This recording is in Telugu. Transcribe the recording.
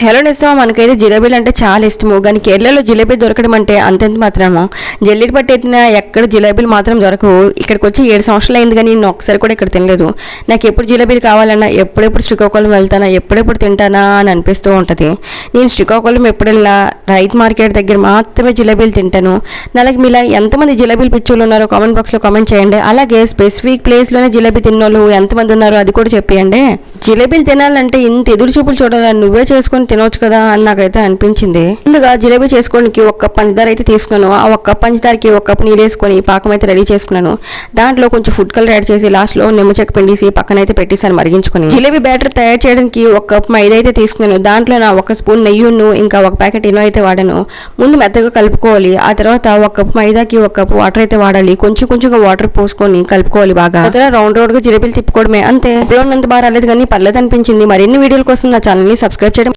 హలో నిజమా మనకైతే జిలేబీలు అంటే చాలా ఇష్టము. కానీ కేరళలో జిలేబీ దొరకడం అంటే అంతెంత మాత్రము. జల్లిడి పట్టెట్టిన ఎక్కడ జిలేబీలు మాత్రం దొరకవు. ఇక్కడికి వచ్చి 7 సంవత్సరాలు అయింది కానీ నేను ఒకసారి కూడా ఇక్కడ తినలేదు. నాకు ఎప్పుడు జిలేబీలు కావాలన్నా ఎప్పుడెప్పుడు శ్రీకాకుళం వెళ్తానా ఎప్పుడెప్పుడు తింటానా అని అనిపిస్తూ ఉంటుంది. నేను శ్రీకాకుళం ఎప్పుడెల్లా రైతు మార్కెట్ దగ్గర మాత్రమే జిలేబీలు తింటాను. నెలకి మీలా ఎంతమంది జిలేబీలు పిచ్చోళ్ళు ఉన్నారో కామెంట్ బాక్స్లో కామెంట్ చేయండి. అలాగే స్పెసిఫిక్ ప్లేస్లోనే జిలేబీ తిన్నోళ్ళు ఎంతమంది ఉన్నారో అది కూడా చెప్పేయండి. జిలేబీలు తినాలంటే ఇంత ఎదురు చూపులు చూడాలా, నువ్వే చేసుకొని తినవచ్చు కదా అని నాకైతే అనిపించింది. ముందుగా జిలేబీ చేసుకోవడానికి 1 కప్ పంచదార అయితే తీసుకున్నాను. ఆ 1 కప్ పంచదారకి 1 కప్ నీళ్ళు వేసుకొని పాకం అయితే రెడీ చేసుకున్నాను. దాంట్లో కొంచెం ఫుడ్ కలర్ యాడ్ చేసి లాస్ట్లో నిమ్మచెక్క పిండిసి పక్కన అయితే పెట్టేసాను మరిగించుకొని. జిలేబీ బ్యాటర్ తయారు చేయడానికి 1 కప్ మైదా అయితే తీసుకున్నాను. దాంట్లో నా 1 స్పూన్ నెయ్యిను ఇంకా 1 ప్యాకెట్ ఇనో అయితే వాడాను. ముందు మెత్తగా కలుపుకోవాలి. ఆ తర్వాత 1 కప్ మైదాకి 1 కప్ వాటర్ అయితే వాడాలి. కొంచెం కొంచెంగా వాటర్ పోసుకొని కలుపుకోవాలి బాగా. తర్వాత రౌండ్ గా జిలేబీలు తిప్పుకోవడమే అంతే. ఇప్పుడు అంత బాగా రాలేదు కానీ పర్లేదు అనిపించింది. మరిన్ని వీడియోల కోసం నా ఛానల్ని సబ్స్క్రైబ్ చేయడం